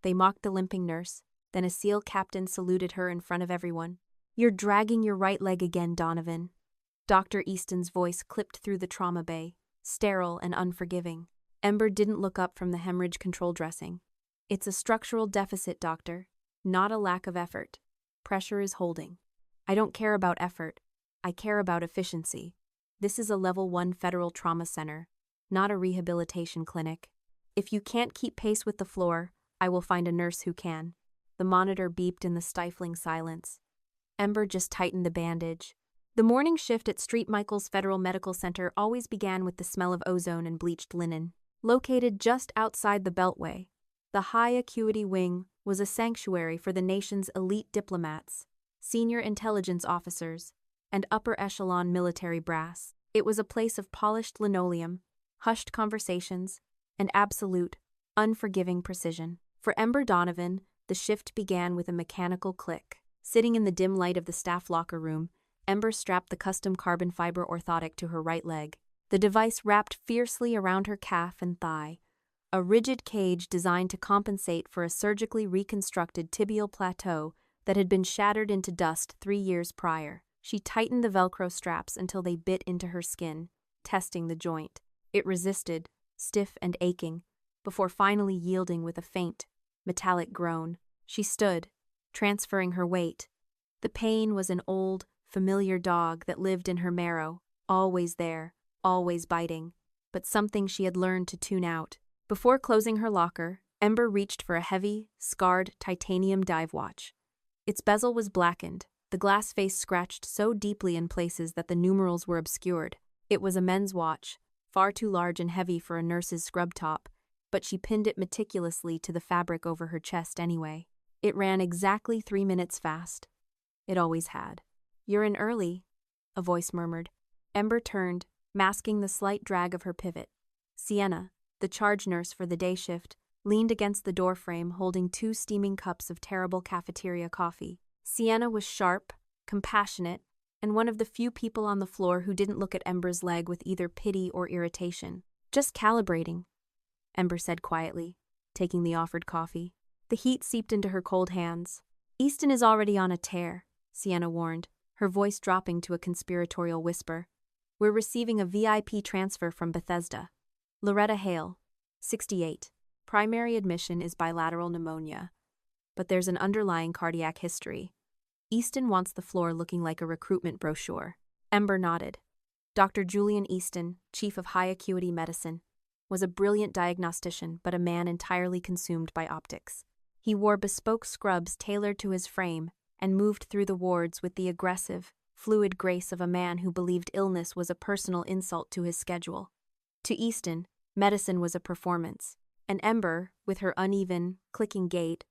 They mocked the limping nurse, then a SEAL captain saluted her in front of everyone. "You're dragging your right leg again, Donovan." Dr. Easton's voice clipped through the trauma bay, sterile and unforgiving. Ember didn't look up from the hemorrhage control dressing. "It's a structural deficit, doctor, not a lack of effort. Pressure is holding." "I don't care about effort. I care about efficiency. This is a level 1 federal trauma center, not a rehabilitation clinic. If you can't keep pace with the floor, I will find a nurse who can." The monitor beeped in the stifling silence. Ember just tightened the bandage. The morning shift at St. Michael's Federal Medical Center always began with the smell of ozone and bleached linen. Located just outside the Beltway, the high-acuity wing was a sanctuary for the nation's elite diplomats, senior intelligence officers, and upper-echelon military brass. It was a place of polished linoleum, hushed conversations, and absolute, unforgiving precision. For Ember Donovan, the shift began with a mechanical click. Sitting in the dim light of the staff locker room, Ember strapped the custom carbon fiber orthotic to her right leg. The device wrapped fiercely around her calf and thigh, a rigid cage designed to compensate for a surgically reconstructed tibial plateau that had been shattered into dust 3 years prior. She tightened the Velcro straps until they bit into her skin, testing the joint. It resisted, stiff and aching, before finally yielding with a faint, metallic groan. She stood, transferring her weight. The pain was an old, familiar dog that lived in her marrow, always there, always biting, but something she had learned to tune out. Before closing her locker, Ember reached for a heavy, scarred titanium dive watch. Its bezel was blackened, the glass face scratched so deeply in places that the numerals were obscured. It was a men's watch, far too large and heavy for a nurse's scrub top, but she pinned it meticulously to the fabric over her chest anyway. It ran exactly 3 minutes fast. It always had. "You're in early," a voice murmured. Ember turned, masking the slight drag of her pivot. Sienna, the charge nurse for the day shift, leaned against the doorframe holding 2 steaming cups of terrible cafeteria coffee. Sienna was sharp, compassionate, and one of the few people on the floor who didn't look at Ember's leg with either pity or irritation. "Just calibrating," Ember said quietly, taking the offered coffee. The heat seeped into her cold hands. "Easton is already on a tear," Sienna warned, her voice dropping to a conspiratorial whisper. "We're receiving a VIP transfer from Bethesda. Loretta Hale, 68. Primary admission is bilateral pneumonia, but there's an underlying cardiac history. Easton wants the floor looking like a recruitment brochure." Ember nodded. Dr. Julian Easton, chief of high-acuity medicine, was a brilliant diagnostician but a man entirely consumed by optics. He wore bespoke scrubs tailored to his frame and moved through the wards with the aggressive, fluid grace of a man who believed illness was a personal insult to his schedule. To Easton, medicine was a performance, and Ember, with her uneven, clicking gait,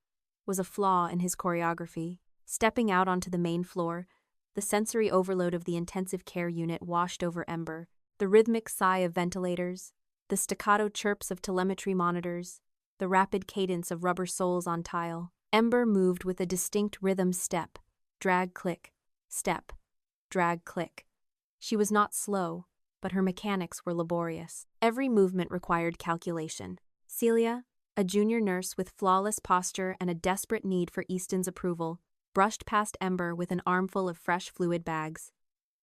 was a flaw in his choreography. Stepping out onto the main floor, the sensory overload of the intensive care unit washed over Ember, the rhythmic sigh of ventilators, the staccato chirps of telemetry monitors, the rapid cadence of rubber soles on tile. Ember moved with a distinct rhythm: step, drag, click, step, drag, click. She was not slow, but her mechanics were laborious. Every movement required calculation. Celia, a junior nurse with flawless posture and a desperate need for Easton's approval, brushed past Ember with an armful of fresh fluid bags.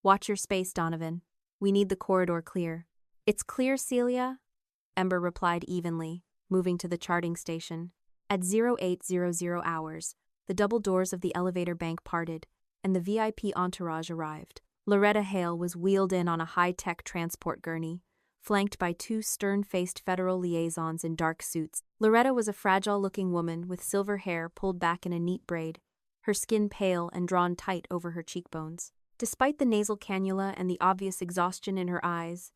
"Watch your space, Donovan. We need the corridor clear." "It's clear, Celia," Ember replied evenly, moving to the charting station. At 0800 hours, the double doors of the elevator bank parted, and the VIP entourage arrived. Loretta Hale was wheeled in on a high-tech transport gurney, flanked by 2 stern-faced federal liaisons in dark suits. Loretta was a fragile-looking woman with silver hair pulled back in a neat braid, her skin pale and drawn tight over her cheekbones. Despite the nasal cannula and the obvious exhaustion in her eyes,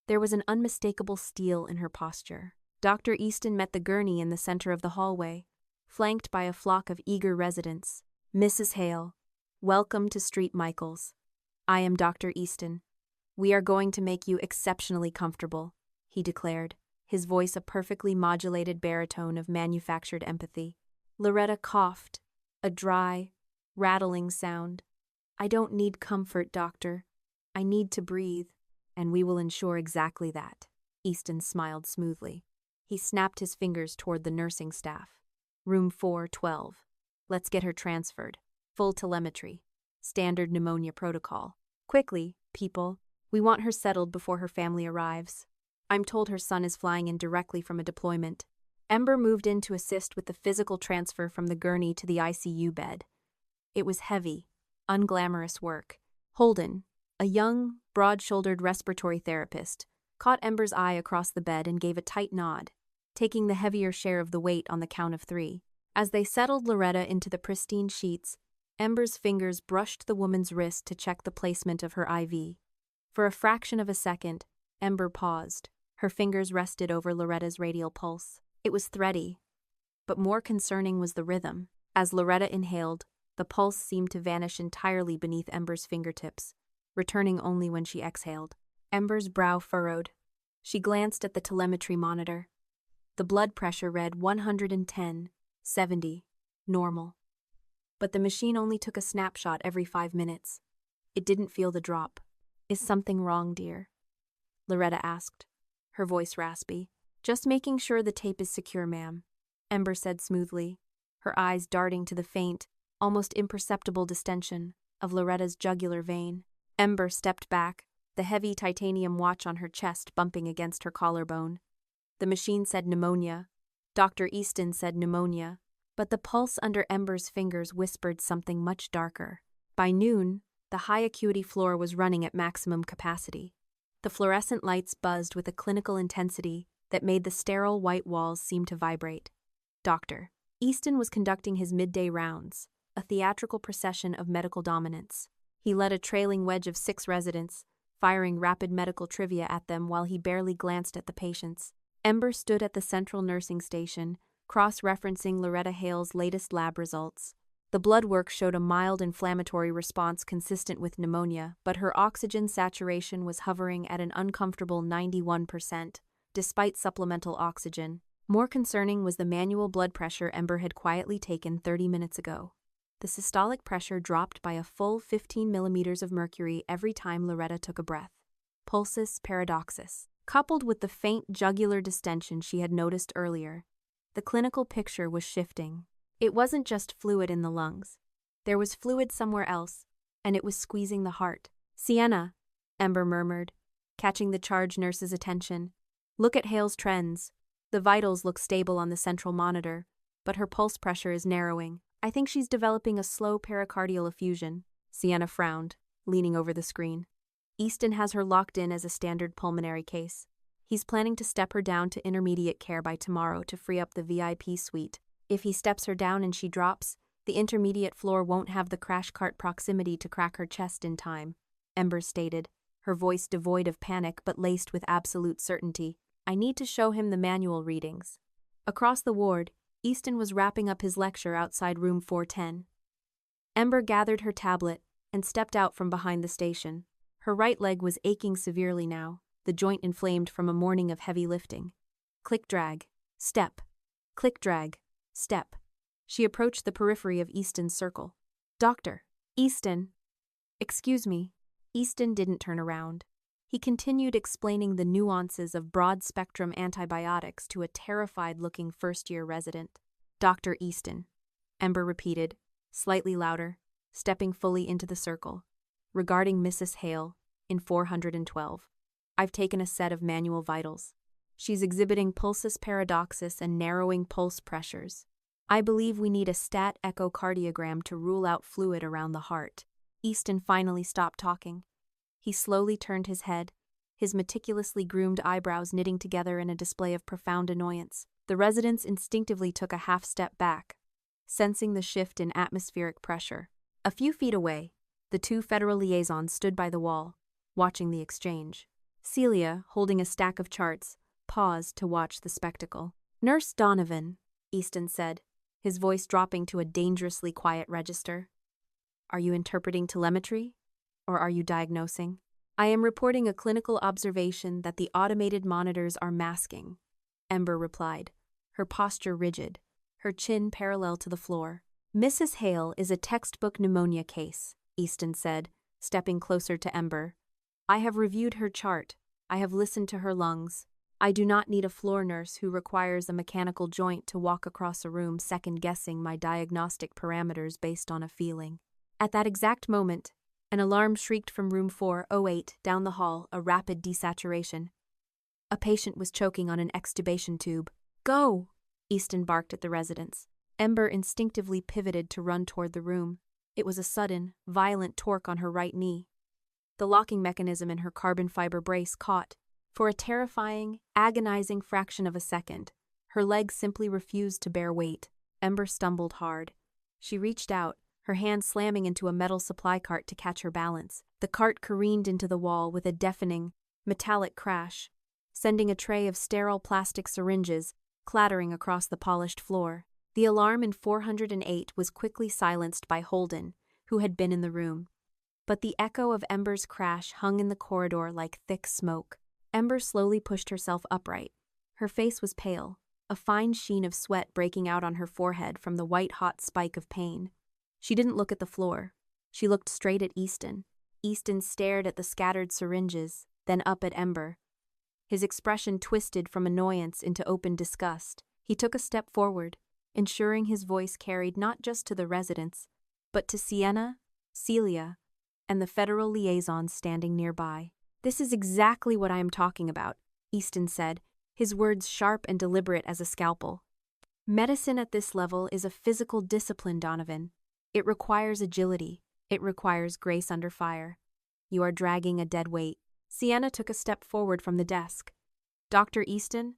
there was an unmistakable steel in her posture. Dr. Easton met the gurney in the center of the hallway, flanked by a flock of eager residents. "Mrs. Hale, welcome to St. Michael's. I am Dr. Easton. We are going to make you exceptionally comfortable," he declared, his voice a perfectly modulated baritone of manufactured empathy. Loretta coughed, a dry, rattling sound. "I don't need comfort, doctor. I need to breathe, and we will ensure exactly that." Easton smiled smoothly. He snapped his fingers toward the nursing staff. Room 412. Let's get her transferred. Full telemetry. Standard pneumonia protocol. Quickly, people. We want her settled before her family arrives. I'm told her son is flying in directly from a deployment. Ember moved in to assist with the physical transfer from the gurney to the ICU bed. It was heavy, unglamorous work. Holden, a young, broad-shouldered respiratory therapist, caught Ember's eye across the bed and gave a tight nod, taking the heavier share of the weight on the count of 3. As they settled Loretta into the pristine sheets, Ember's fingers brushed the woman's wrist to check the placement of her IV. For a fraction of a second, Ember paused. Her fingers rested over Loretta's radial pulse. It was thready, but more concerning was the rhythm. As Loretta inhaled, the pulse seemed to vanish entirely beneath Ember's fingertips, returning only when she exhaled. Ember's brow furrowed. She glanced at the telemetry monitor. The blood pressure read 110/70, normal. But the machine only took a snapshot every 5 minutes. It didn't feel the drop. Is something wrong, dear? Loretta asked, her voice raspy. Just making sure the tape is secure, ma'am, Ember said smoothly, her eyes darting to the faint, almost imperceptible distension of Loretta's jugular vein. Ember stepped back, the heavy titanium watch on her chest bumping against her collarbone. The machine said pneumonia. Dr. Easton said pneumonia, but the pulse under Ember's fingers whispered something much darker. By noon, the high-acuity floor was running at maximum capacity. The fluorescent lights buzzed with a clinical intensity that made the sterile white walls seem to vibrate. Dr. Easton was conducting his midday rounds, a theatrical procession of medical dominance. He led a trailing wedge of 6 residents, firing rapid medical trivia at them while he barely glanced at the patients. Ember stood at the central nursing station, cross-referencing Loretta Hale's latest lab results. The blood work showed a mild inflammatory response consistent with pneumonia, but her oxygen saturation was hovering at an uncomfortable 91%, despite supplemental oxygen. More concerning was the manual blood pressure Ember had quietly taken 30 minutes ago. The systolic pressure dropped by a full 15 millimeters of mercury every time Loretta took a breath. Pulsus paradoxus. Coupled with the faint jugular distension she had noticed earlier, the clinical picture was shifting. It wasn't just fluid in the lungs. There was fluid somewhere else, and it was squeezing the heart. Sienna, Ember murmured, catching the charge nurse's attention. Look at Hale's trends. The vitals look stable on the central monitor, but her pulse pressure is narrowing. I think she's developing a slow pericardial effusion. Sienna frowned, leaning over the screen. Easton has her locked in as a standard pulmonary case. He's planning to step her down to intermediate care by tomorrow to free up the VIP suite. If he steps her down and she drops, the intermediate floor won't have the crash cart proximity to crack her chest in time, Ember stated, her voice devoid of panic but laced with absolute certainty. I need to show him the manual readings. Across the ward, Easton was wrapping up his lecture outside room 410. Ember gathered her tablet and stepped out from behind the station. Her right leg was aching severely now, the joint inflamed from a morning of heavy lifting. Click-drag, step, click-drag, step. She approached the periphery of Easton's circle. Doctor, Easton. Excuse me. Easton didn't turn around. He continued explaining the nuances of broad-spectrum antibiotics to a terrified-looking first-year resident. Dr. Easton, Ember repeated, slightly louder, stepping fully into the circle. Regarding Mrs. Hale, in 412. I've taken a set of manual vitals. She's exhibiting pulsus paradoxus and narrowing pulse pressures. I believe we need a stat echocardiogram to rule out fluid around the heart. Easton finally stopped talking. He slowly turned his head, his meticulously groomed eyebrows knitting together in a display of profound annoyance. The residents instinctively took a half step back, sensing the shift in atmospheric pressure. A few feet away, the 2 federal liaisons stood by the wall, watching the exchange. Celia, holding a stack of charts, paused to watch the spectacle. Nurse Donovan, Easton said, his voice dropping to a dangerously quiet register. Are you interpreting telemetry? Or are you diagnosing? I am reporting a clinical observation that the automated monitors are masking, Ember replied, her posture rigid, her chin parallel to the floor. Mrs. Hale is a textbook pneumonia case, Easton said, stepping closer to Ember. I have reviewed her chart. I have listened to her lungs. I do not need a floor nurse who requires a mechanical joint to walk across a room second-guessing my diagnostic parameters based on a feeling. At that exact moment, an alarm shrieked from room 408 down the hall, a rapid desaturation. A patient was choking on an extubation tube. Go! Easton barked at the residents. Ember instinctively pivoted to run toward the room. It was a sudden, violent torque on her right knee. The locking mechanism in her carbon fiber brace caught. For a terrifying, agonizing fraction of a second, her legs simply refused to bear weight. Ember stumbled hard. She reached out, her hand slamming into a metal supply cart to catch her balance. The cart careened into the wall with a deafening, metallic crash, sending a tray of sterile plastic syringes clattering across the polished floor. The alarm in 408 was quickly silenced by Holden, who had been in the room. But the echo of Ember's crash hung in the corridor like thick smoke. Ember slowly pushed herself upright. Her face was pale, a fine sheen of sweat breaking out on her forehead from the white-hot spike of pain. She didn't look at the floor. She looked straight at Easton. Easton stared at the scattered syringes, then up at Ember. His expression twisted from annoyance into open disgust. He took a step forward, ensuring his voice carried not just to the residents, but to Sienna, Celia, and the federal liaisons standing nearby. This is exactly what I am talking about, Easton said, his words sharp and deliberate as a scalpel. Medicine at this level is a physical discipline, Donovan. It requires agility. It requires grace under fire. You are dragging a dead weight. Sienna took a step forward from the desk. Dr. Easton?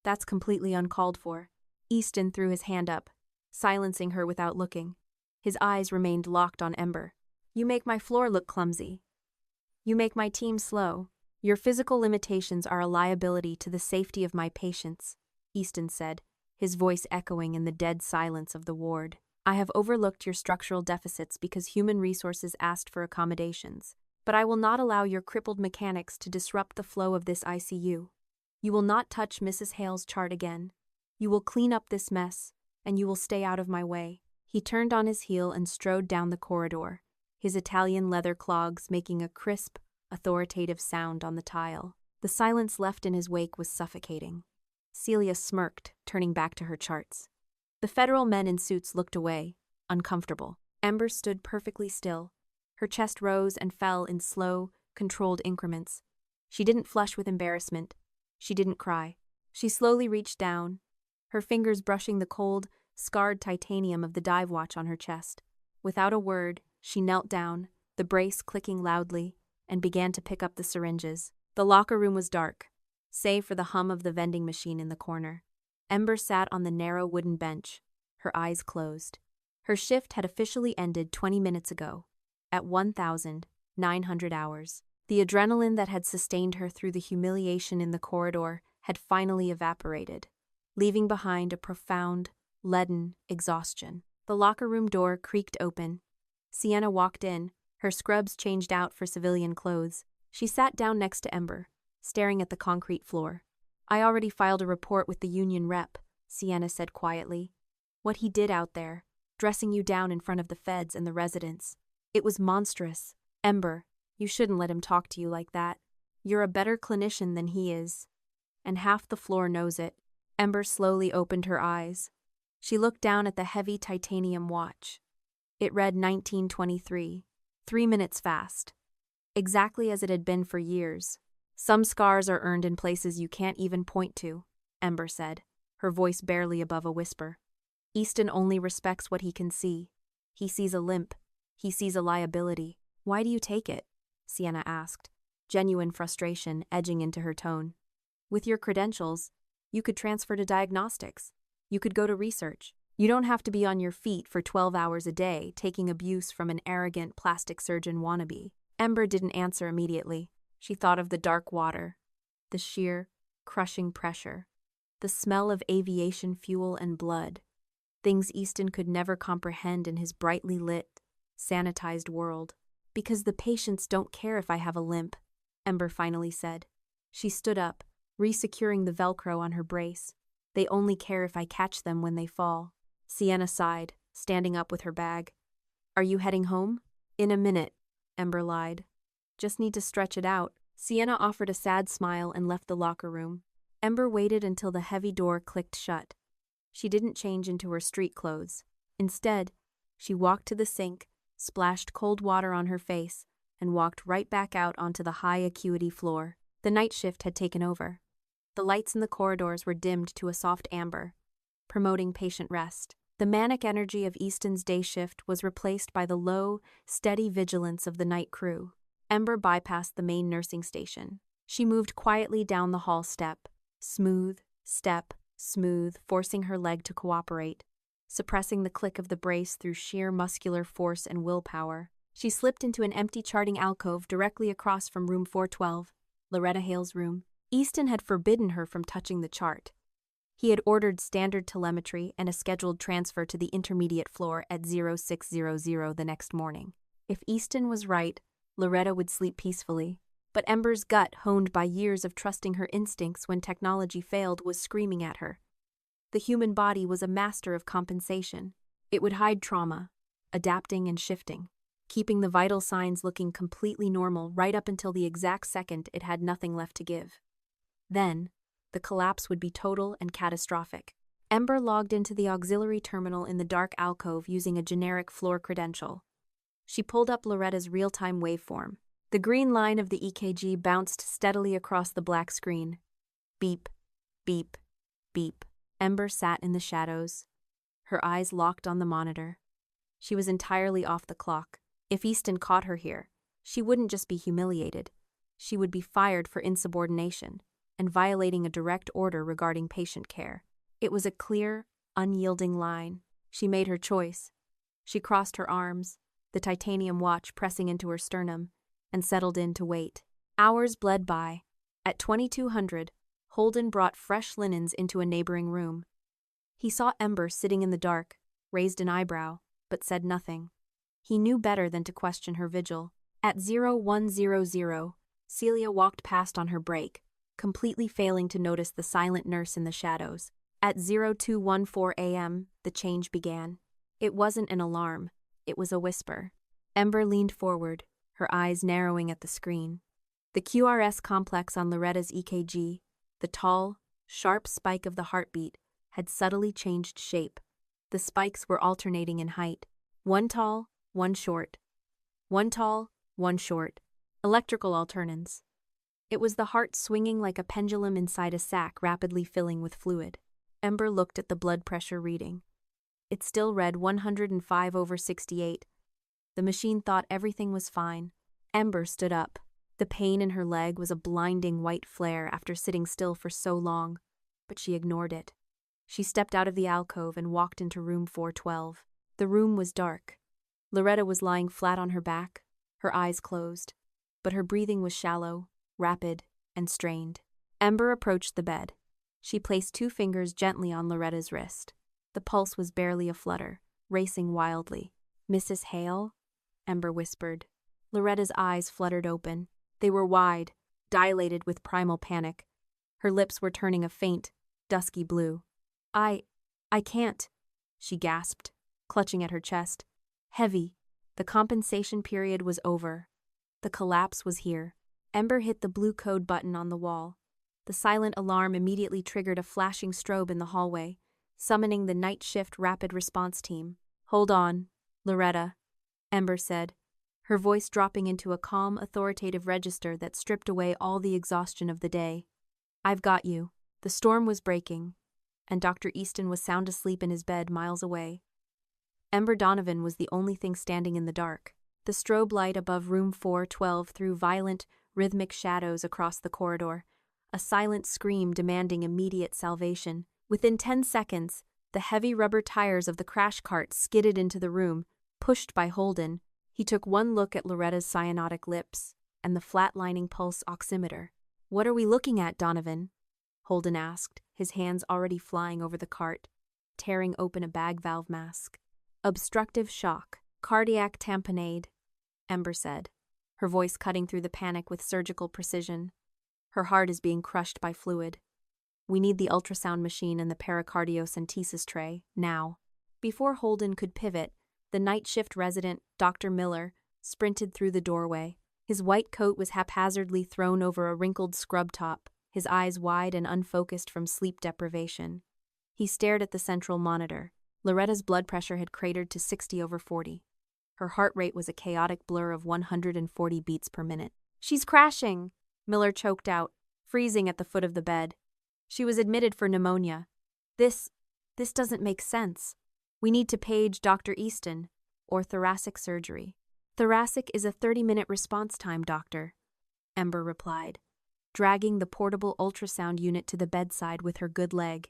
That's completely uncalled for. Easton threw his hand up, silencing her without looking. His eyes remained locked on Ember. You make my floor look clumsy. You make my team slow. Your physical limitations are a liability to the safety of my patients, Easton said, his voice echoing in the dead silence of the ward. I have overlooked your structural deficits because human resources asked for accommodations, but I will not allow your crippled mechanics to disrupt the flow of this ICU. You will not touch Mrs. Hale's chart again. You will clean up this mess, and you will stay out of my way. He turned on his heel and strode down the corridor, his Italian leather clogs making a crisp, authoritative sound on the tile. The silence left in his wake was suffocating. Celia smirked, turning back to her charts. The federal men in suits looked away, uncomfortable. Ember stood perfectly still. Her chest rose and fell in slow, controlled increments. She didn't flush with embarrassment. She didn't cry. She slowly reached down, her fingers brushing the cold, scarred titanium of the dive watch on her chest. Without a word, she knelt down, the brace clicking loudly, and began to pick up the syringes. The locker room was dark, save for the hum of the vending machine in the corner. Ember sat on the narrow wooden bench, her eyes closed. Her shift had officially ended 20 minutes ago, at 1,900 hours. The adrenaline that had sustained her through the humiliation in the corridor had finally evaporated, leaving behind a profound, leaden exhaustion. The locker room door creaked open. Sienna walked in, her scrubs changed out for civilian clothes. She sat down next to Ember, staring at the concrete floor. I already filed a report with the union rep, Sienna said quietly. What he did out there, dressing you down in front of the feds and the residents. It was monstrous. Ember, you shouldn't let him talk to you like that. You're a better clinician than he is. And half the floor knows it. Ember slowly opened her eyes. She looked down at the heavy titanium watch. It read 1923, 3 minutes fast. Exactly as it had been for years. Some scars are earned in places you can't even point to, Ember said, her voice barely above a whisper. Easton only respects what he can see. He sees a limp. He sees a liability. Why do you take it? Sienna asked, genuine frustration edging into her tone. With your credentials, you could transfer to diagnostics. You could go to research. You don't have to be on your feet for 12 hours a day taking abuse from an arrogant plastic surgeon wannabe. Ember didn't answer immediately. She thought of the dark water, the sheer, crushing pressure, the smell of aviation fuel and blood, things Easton could never comprehend in his brightly lit, sanitized world. Because the patients don't care if I have a limp, Ember finally said. She stood up, resecuring the Velcro on her brace. They only care if I catch them when they fall. Sienna sighed, standing up with her bag. Are you heading home? In a minute, Ember lied. Just need to stretch it out. Sienna offered a sad smile and left the locker room. Ember waited until the heavy door clicked shut. She didn't change into her street clothes. Instead, she walked to the sink, splashed cold water on her face, and walked right back out onto the high-acuity floor. The night shift had taken over. The lights in the corridors were dimmed to a soft amber, promoting patient rest. The manic energy of Easton's day shift was replaced by the low, steady vigilance of the night crew. Ember bypassed the main nursing station. She moved quietly down the hall step, smooth, forcing her leg to cooperate, suppressing the click of the brace through sheer muscular force and willpower. She slipped into an empty charting alcove directly across from room 412, Loretta Hale's room. Easton had forbidden her from touching the chart. He had ordered standard telemetry and a scheduled transfer to the intermediate floor at 0600 the next morning. If Easton was right, Loretta would sleep peacefully. But Ember's gut, honed by years of trusting her instincts when technology failed, was screaming at her. The human body was a master of compensation. It would hide trauma, adapting and shifting, keeping the vital signs looking completely normal right up until the exact second it had nothing left to give. Then, the collapse would be total and catastrophic. Ember logged into the auxiliary terminal in the dark alcove using a generic floor credential. She pulled up Loretta's real-time waveform. The green line of the EKG bounced steadily across the black screen. Beep, beep, beep. Ember sat in the shadows, her eyes locked on the monitor. She was entirely off the clock. If Easton caught her here, she wouldn't just be humiliated. She would be fired for insubordination and violating a direct order regarding patient care. It was a clear, unyielding line. She made her choice. She crossed her arms, the titanium watch pressing into her sternum, and settled in to wait. Hours bled by. At 2200, Holden brought fresh linens into a neighboring room. He saw Ember sitting in the dark, raised an eyebrow, but said nothing. He knew better than to question her vigil. At 0100, Celia walked past on her break, completely failing to notice the silent nurse in the shadows. At 0214 a.m., the change began. It wasn't an alarm. It was a whisper. Ember leaned forward, her eyes narrowing at the screen. The QRS complex on Loretta's EKG, the tall, sharp spike of the heartbeat, had subtly changed shape. The spikes were alternating in height. One tall, one short. One tall, one short. Electrical alternance. It was the heart swinging like a pendulum inside a sack rapidly filling with fluid. Ember looked at the blood pressure reading. It still read 105/68. The machine thought everything was fine. Ember stood up. The pain in her leg was a blinding white flare after sitting still for so long, but she ignored it. She stepped out of the alcove and walked into room 412. The room was dark. Loretta was lying flat on her back, her eyes closed, but her breathing was shallow, rapid, and strained. Ember approached the bed. She placed 2 fingers gently on Loretta's wrist. The pulse was barely a flutter, racing wildly. "Mrs. Hale?" Ember whispered. Loretta's eyes fluttered open. They were wide, dilated with primal panic. Her lips were turning a faint, dusky blue. I can't," she gasped, clutching at her chest. Heavy. The compensation period was over. The collapse was here. Ember hit the blue code button on the wall. The silent alarm immediately triggered a flashing strobe in the hallway, summoning the night shift rapid response team. "Hold on, Loretta," Ember said, her voice dropping into a calm, authoritative register that stripped away all the exhaustion of the day. "I've got you." The storm was breaking, and Dr. Easton was sound asleep in his bed miles away. Ember Donovan was the only thing standing in the dark. The strobe light above room 412 threw violent, rhythmic shadows across the corridor, a silent scream demanding immediate salvation. Within 10 seconds, the heavy rubber tires of the crash cart skidded into the room, pushed by Holden. He took one look at Loretta's cyanotic lips and the flatlining pulse oximeter. "What are we looking at, Donovan?" Holden asked, his hands already flying over the cart, tearing open a bag valve mask. "Obstructive shock, cardiac tamponade," Ember said, her voice cutting through the panic with surgical precision. "Her heart is being crushed by fluid. We need the ultrasound machine and the pericardiocentesis tray, now." Before Holden could pivot, the night shift resident, Dr. Miller, sprinted through the doorway. His white coat was haphazardly thrown over a wrinkled scrub top, his eyes wide and unfocused from sleep deprivation. He stared at the central monitor. Loretta's blood pressure had cratered to 60/40. Her heart rate was a chaotic blur of 140 beats per minute. "She's crashing," Miller choked out, freezing at the foot of the bed. "She was admitted for pneumonia. This doesn't make sense. We need to page Dr. Easton, or thoracic surgery." "Thoracic is a 30-minute response time, doctor," Ember replied, dragging the portable ultrasound unit to the bedside with her good leg,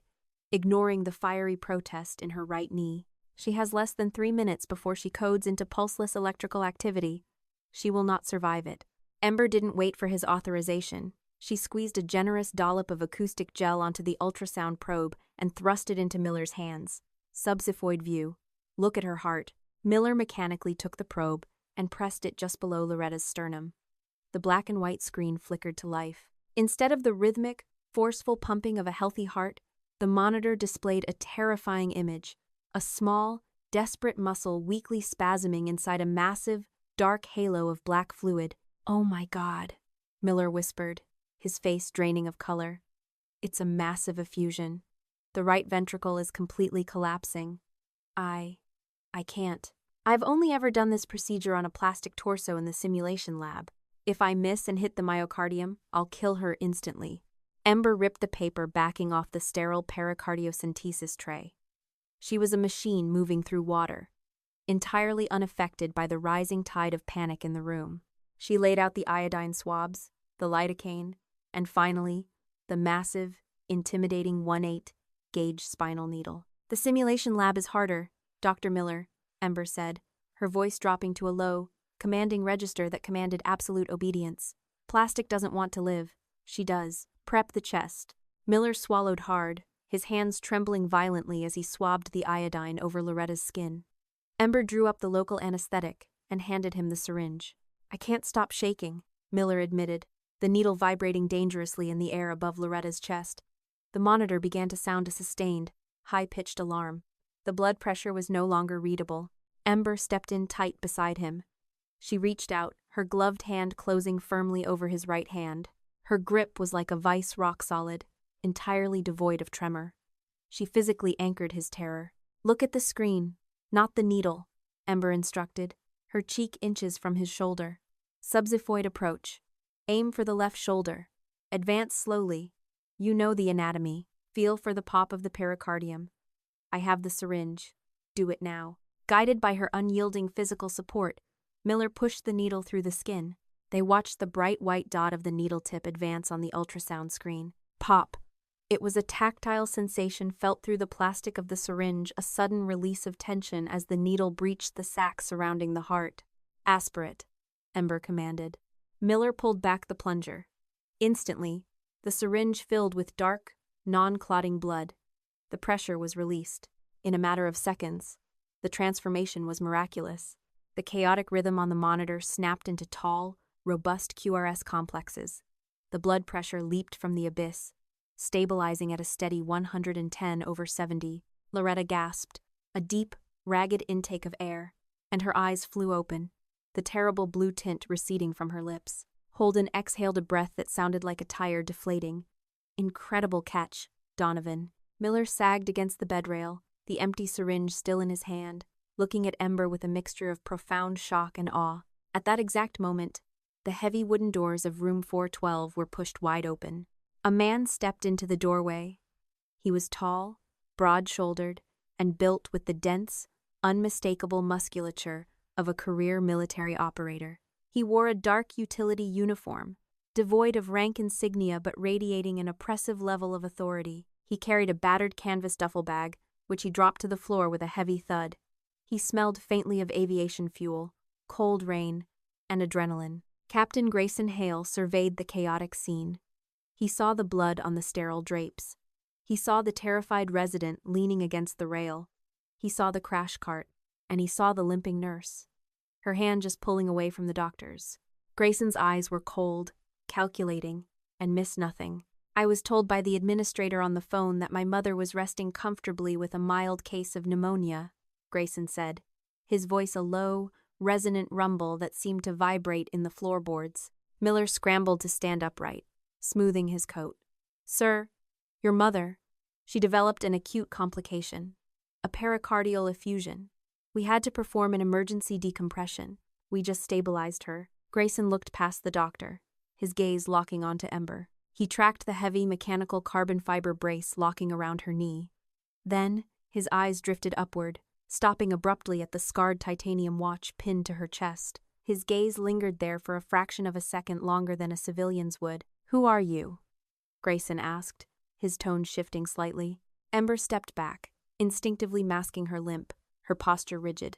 ignoring the fiery protest in her right knee. "She has less than 3 minutes before she codes into pulseless electrical activity. She will not survive it." Ember didn't wait for his authorization. She squeezed a generous dollop of acoustic gel onto the ultrasound probe and thrust it into Miller's hands. Subxiphoid view. Look at her heart. Miller mechanically took the probe and pressed it just below Loretta's sternum. The black and white screen flickered to life. Instead of the rhythmic, forceful pumping of a healthy heart, the monitor displayed a terrifying image. A small, desperate muscle weakly spasming inside a massive, dark halo of black fluid. "Oh my God," Miller whispered, his face draining of color. "It's a massive effusion. The right ventricle is completely collapsing. I can't. I've only ever done this procedure on a plastic torso in the simulation lab. If I miss and hit the myocardium, I'll kill her instantly." Ember ripped the paper backing off the sterile pericardiocentesis tray. She was a machine moving through water, entirely unaffected by the rising tide of panic in the room. She laid out the iodine swabs, the lidocaine, and finally, the massive, intimidating 1/8 gauge spinal needle. "The simulation lab is harder, Dr. Miller," Ember said, her voice dropping to a low, commanding register that commanded absolute obedience. "Plastic doesn't want to live. She does. Prep the chest." Miller swallowed hard, his hands trembling violently as he swabbed the iodine over Loretta's skin. Ember drew up the local anesthetic and handed him the syringe. "I can't stop shaking," Miller admitted, the needle vibrating dangerously in the air above Loretta's chest. The monitor began to sound a sustained, high-pitched alarm. The blood pressure was no longer readable. Ember stepped in tight beside him. She reached out, her gloved hand closing firmly over his right hand. Her grip was like a vice rock solid, entirely devoid of tremor. She physically anchored his terror. "Look at the screen, not the needle," Ember instructed, her cheek inches from his shoulder. "Subxiphoid approach. Aim for the left shoulder. Advance slowly. You know the anatomy. Feel for the pop of the pericardium. I have the syringe. Do it now." Guided by her unyielding physical support, Miller pushed the needle through the skin. They watched the bright white dot of the needle tip advance on the ultrasound screen. Pop. It was a tactile sensation felt through the plastic of the syringe, a sudden release of tension as the needle breached the sac surrounding the heart. "Aspirate," Ember commanded. Miller pulled back the plunger. Instantly, the syringe filled with dark, non-clotting blood. The pressure was released. In a matter of seconds, the transformation was miraculous. The chaotic rhythm on the monitor snapped into tall, robust QRS complexes. The blood pressure leaped from the abyss, stabilizing at a steady 110/70. Loretta gasped, a deep, ragged intake of air, and her eyes flew open, the terrible blue tint receding from her lips. Holden exhaled a breath that sounded like a tire deflating. "Incredible catch, Donovan." Miller sagged against the bedrail, the empty syringe still in his hand, looking at Ember with a mixture of profound shock and awe. At that exact moment, the heavy wooden doors of room 412 were pushed wide open. A man stepped into the doorway. He was tall, broad-shouldered, and built with the dense, unmistakable musculature of a career military operator. He wore a dark utility uniform, devoid of rank insignia but radiating an oppressive level of authority. He carried a battered canvas duffel bag, which he dropped to the floor with a heavy thud. He smelled faintly of aviation fuel, cold rain, and adrenaline. Captain Grayson Hale surveyed the chaotic scene. He saw the blood on the sterile drapes. He saw the terrified resident leaning against the rail. He saw the crash cart, and he saw the limping nurse, her hand just pulling away from the doctor's. Grayson's eyes were cold, calculating, and missed nothing. "I was told by the administrator on the phone that my mother was resting comfortably with a mild case of pneumonia," Grayson said, his voice a low, resonant rumble that seemed to vibrate in the floorboards. Miller scrambled to stand upright, smoothing his coat. Sir, your mother. She developed an acute complication, a pericardial effusion. We had to perform an emergency decompression. We just stabilized her. Grayson looked past the doctor, his gaze locking onto Ember. He tracked the heavy mechanical carbon fiber brace locking around her knee. Then, his eyes drifted upward, stopping abruptly at the scarred titanium watch pinned to her chest. His gaze lingered there for a fraction of a second longer than a civilian's would. "Who are you?" Grayson asked, his tone shifting slightly. Ember stepped back, instinctively masking her limp, her posture rigid.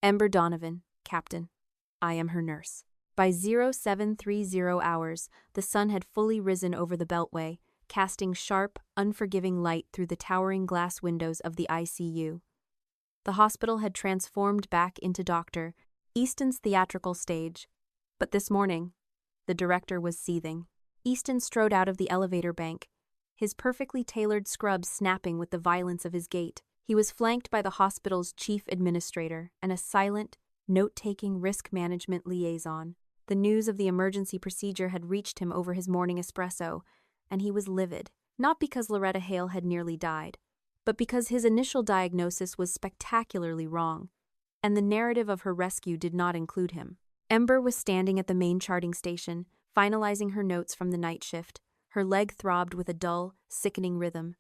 "Ember Donovan, Captain. I am her nurse." By 0730 hours, the sun had fully risen over the Beltway, casting sharp, unforgiving light through the towering glass windows of the ICU. The hospital had transformed back into Dr. Easton's theatrical stage. But this morning, the director was seething. Easton strode out of the elevator bank, his perfectly tailored scrub snapping with the violence of his gait. He was flanked by the hospital's chief administrator and a silent, note-taking risk management liaison. The news of the emergency procedure had reached him over his morning espresso, and he was livid, not because Loretta Hale had nearly died, but because his initial diagnosis was spectacularly wrong, and the narrative of her rescue did not include him. Ember was standing at the main charting station, finalizing her notes from the night shift. Her leg throbbed with a dull, sickening rhythm.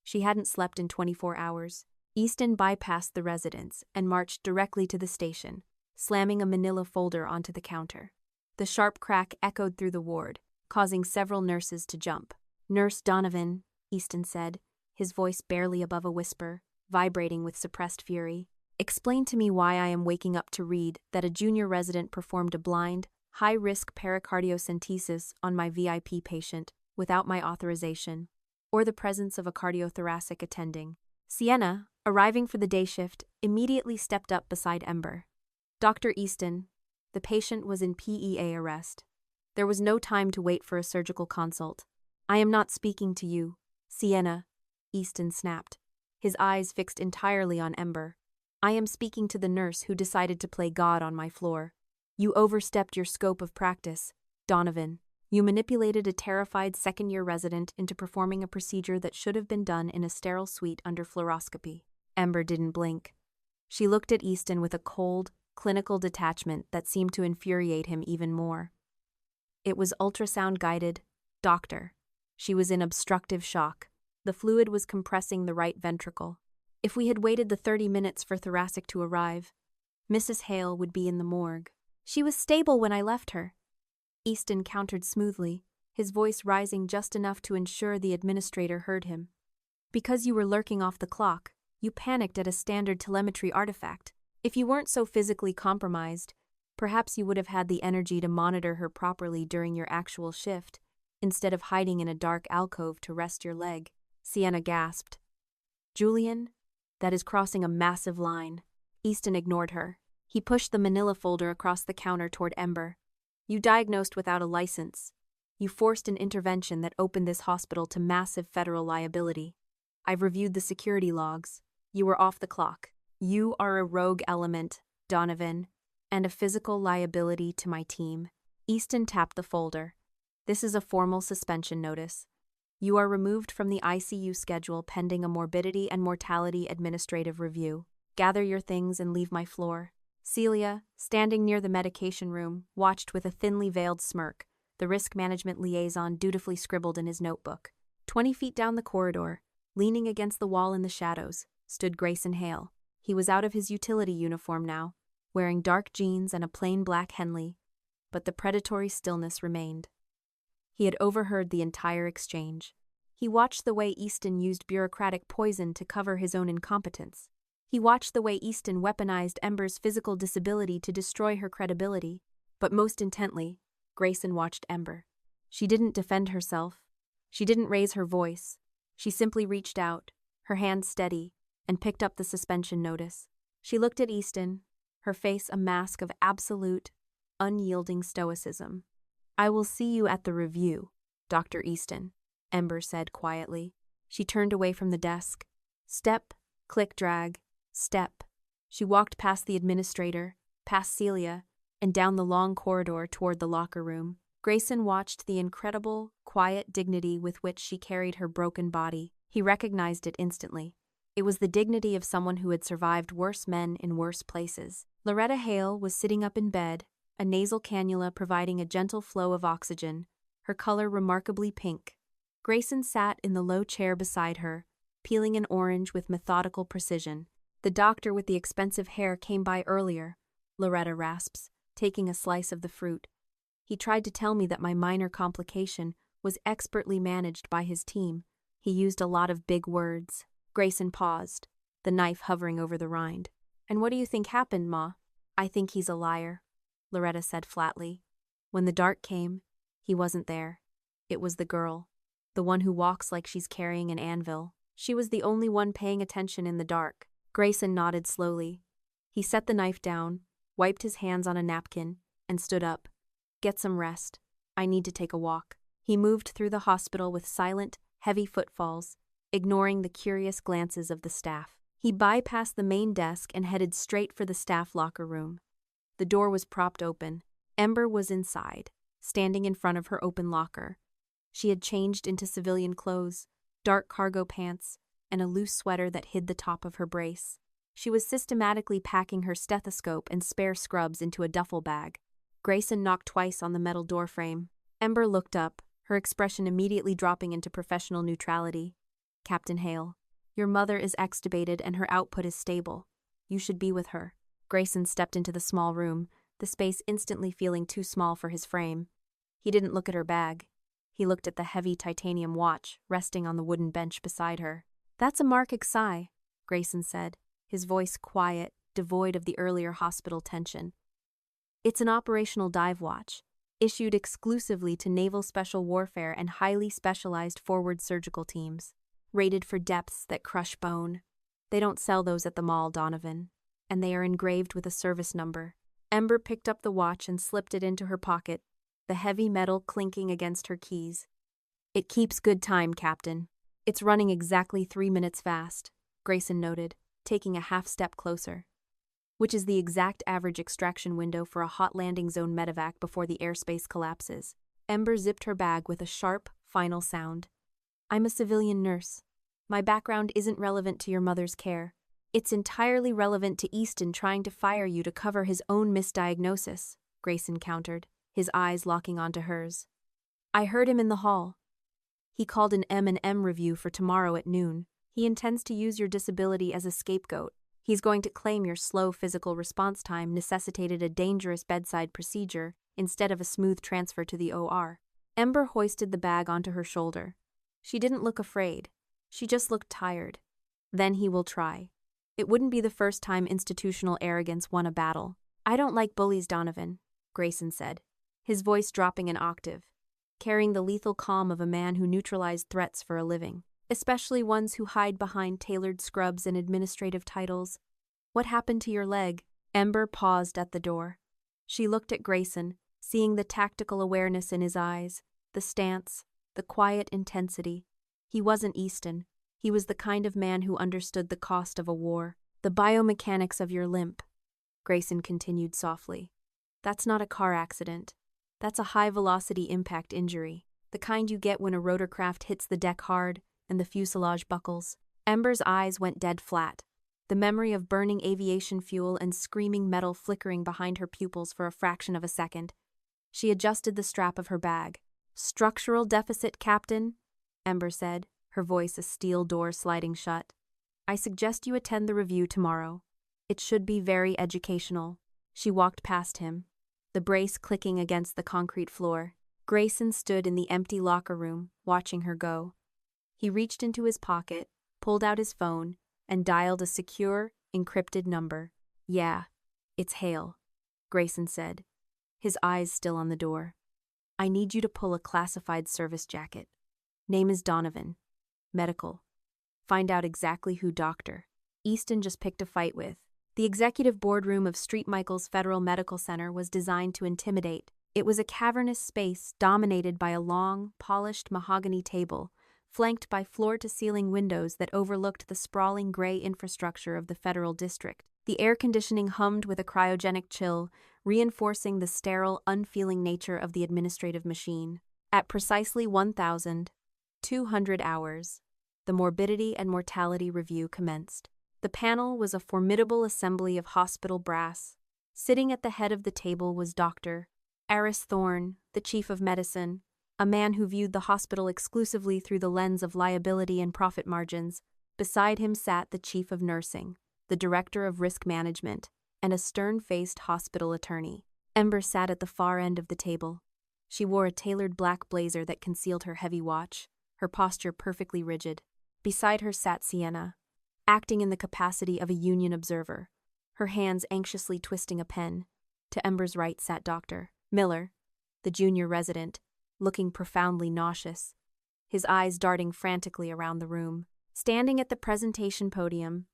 She hadn't slept in 24 hours. Easton bypassed the residence and marched directly to the station, slamming a manila folder onto the counter. The sharp crack echoed through the ward, causing several nurses to jump. "Nurse Donovan," Easton said, his voice barely above a whisper, vibrating with suppressed fury. "Explain to me why I am waking up to read that a junior resident performed a blind, high-risk pericardiocentesis on my VIP patient without my authorization, or the presence of a cardiothoracic attending." Sienna, arriving for the day shift, immediately stepped up beside Ember. "Dr. Easton, the patient was in PEA arrest. There was no time to wait for a surgical consult. I am not speaking to you, Sienna," Easton snapped, his eyes fixed entirely on Ember. "I am speaking to the nurse who decided to play God on my floor. You overstepped your scope of practice, Donovan. You manipulated a terrified second-year resident into performing a procedure that should have been done in a sterile suite under fluoroscopy." Ember didn't blink. She looked at Easton with a cold, clinical detachment that seemed to infuriate him even more. "It was ultrasound-guided, doctor." She was in obstructive shock. The fluid was compressing the right ventricle. If we had waited the 30 minutes for thoracic to arrive, Mrs. Hale would be in the morgue. "She was stable when I left her," Easton countered smoothly, his voice rising just enough to ensure the administrator heard him. "Because you were lurking off the clock, you panicked at a standard telemetry artifact. If you weren't so physically compromised, perhaps you would have had the energy to monitor her properly during your actual shift, instead of hiding in a dark alcove to rest your leg." Sienna gasped. "Julian, that is crossing a massive line." Easton ignored her. He pushed the manila folder across the counter toward Ember. "You diagnosed without a license. You forced an intervention that opened this hospital to massive federal liability. I've reviewed the security logs. You were off the clock. You are a rogue element, Donovan, and a physical liability to my team." Easton tapped the folder. "This is a formal suspension notice. You are removed from the ICU schedule pending a morbidity and mortality administrative review. Gather your things and leave my floor." Celia, standing near the medication room, watched with a thinly veiled smirk. The risk management liaison dutifully scribbled in his notebook. 20 feet down the corridor, leaning against the wall in the shadows, stood Grayson Hale. He was out of his utility uniform now, wearing dark jeans and a plain black Henley, but the predatory stillness remained. He had overheard the entire exchange. He watched the way Easton used bureaucratic poison to cover his own incompetence. He watched the way Easton weaponized Ember's physical disability to destroy her credibility. But most intently, Grayson watched Ember. She didn't defend herself. She didn't raise her voice. She simply reached out, her hand steady, and picked up the suspension notice. She looked at Easton, her face a mask of absolute, unyielding stoicism. "I will see you at the review, Dr. Easton," Ember said quietly. She turned away from the desk. Step, click, drag, step. She walked past the administrator, past Celia, and down the long corridor toward the locker room. Grayson watched the incredible, quiet dignity with which she carried her broken body. He recognized it instantly. It was the dignity of someone who had survived worse men in worse places. Loretta Hale was sitting up in bed, a nasal cannula providing a gentle flow of oxygen, her color remarkably pink. Grayson sat in the low chair beside her, peeling an orange with methodical precision. The doctor with the expensive hair came by earlier, Loretta rasps, taking a slice of the fruit. He tried to tell me that my minor complication was expertly managed by his team. He used a lot of big words. Grayson paused, the knife hovering over the rind. And what do you think happened, Ma? I think he's a liar, Loretta said flatly. When the dark came, he wasn't there. It was the girl, the one who walks like she's carrying an anvil. She was the only one paying attention in the dark. Grayson nodded slowly. He set the knife down, wiped his hands on a napkin, and stood up. Get some rest. I need to take a walk. He moved through the hospital with silent, heavy footfalls, ignoring the curious glances of the staff. He bypassed the main desk and headed straight for the staff locker room. The door was propped open. Ember was inside, standing in front of her open locker. She had changed into civilian clothes, dark cargo pants, and a loose sweater that hid the top of her brace. She was systematically packing her stethoscope and spare scrubs into a duffel bag. Grayson knocked twice on the metal doorframe. Ember looked up, her expression immediately dropping into professional neutrality. Captain Hale, your mother is extubated and her output is stable. You should be with her. Grayson stepped into the small room, the space instantly feeling too small for his frame. He didn't look at her bag. He looked at the heavy titanium watch resting on the wooden bench beside her. That's a Mark XI, Grayson said, his voice quiet, devoid of the earlier hospital tension. It's an operational dive watch, issued exclusively to naval special warfare and highly specialized forward surgical teams, rated for depths that crush bone. They don't sell those at the mall, Donovan, and they are engraved with a service number. Ember picked up the watch and slipped it into her pocket, the heavy metal clinking against her keys. It keeps good time, Captain. It's running exactly 3 minutes fast, Grayson noted, taking a half step closer. Which is the exact average extraction window for a hot landing zone medevac before the airspace collapses. Ember zipped her bag with a sharp, final sound. I'm a civilian nurse. My background isn't relevant to your mother's care. It's entirely relevant to Easton trying to fire you to cover his own misdiagnosis, Grayson countered, his eyes locking onto hers. I heard him in the hall. He called an M&M review for tomorrow at noon. He intends to use your disability as a scapegoat. He's going to claim your slow physical response time necessitated a dangerous bedside procedure instead of a smooth transfer to the OR. Ember hoisted the bag onto her shoulder. She didn't look afraid. She just looked tired. Then he will try. It wouldn't be the first time institutional arrogance won a battle. I don't like bullies, Donovan, Grayson said, his voice dropping an octave, carrying the lethal calm of a man who neutralized threats for a living. Especially ones who hide behind tailored scrubs and administrative titles. What happened to your leg? Ember paused at the door. She looked at Grayson, seeing the tactical awareness in his eyes, the stance, the quiet intensity. He wasn't Easton. He was the kind of man who understood the cost of a war. The biomechanics of your limp, Grayson continued softly. That's not a car accident. That's a high-velocity impact injury, the kind you get when a rotorcraft hits the deck hard and the fuselage buckles. Ember's eyes went dead flat, the memory of burning aviation fuel and screaming metal flickering behind her pupils for a fraction of a second. She adjusted the strap of her bag. Structural deficit, Captain, Ember said, her voice a steel door sliding shut. I suggest you attend the review tomorrow. It should be very educational. She walked past him, the brace clicking against the concrete floor. Grayson stood in the empty locker room, watching her go. He reached into his pocket, pulled out his phone, and dialed a secure, encrypted number. Yeah, it's Hale, Grayson said, his eyes still on the door. I need you to pull a classified service jacket. Name is Donovan. Medical. Find out exactly who Dr. Easton just picked a fight with. The executive boardroom of Street Michael's Federal Medical Center was designed to intimidate. It was a cavernous space dominated by a long, polished mahogany table, flanked by floor-to-ceiling windows that overlooked the sprawling gray infrastructure of the federal district. The air conditioning hummed with a cryogenic chill, reinforcing the sterile, unfeeling nature of the administrative machine. At precisely 1,200 hours, the Morbidity and Mortality Review commenced. The panel was a formidable assembly of hospital brass. Sitting at the head of the table was Dr. Aris Thorne, the chief of medicine, a man who viewed the hospital exclusively through the lens of liability and profit margins. Beside him sat the chief of nursing, the director of risk management, and a stern-faced hospital attorney. Ember sat at the far end of the table. She wore a tailored black blazer that concealed her heavy watch, her posture perfectly rigid. Beside her sat Sienna, acting in the capacity of a union observer, her hands anxiously twisting a pen. To Ember's right sat Dr. Miller, the junior resident, looking profoundly nauseous, his eyes darting frantically around the room. Standing at the presentation podium,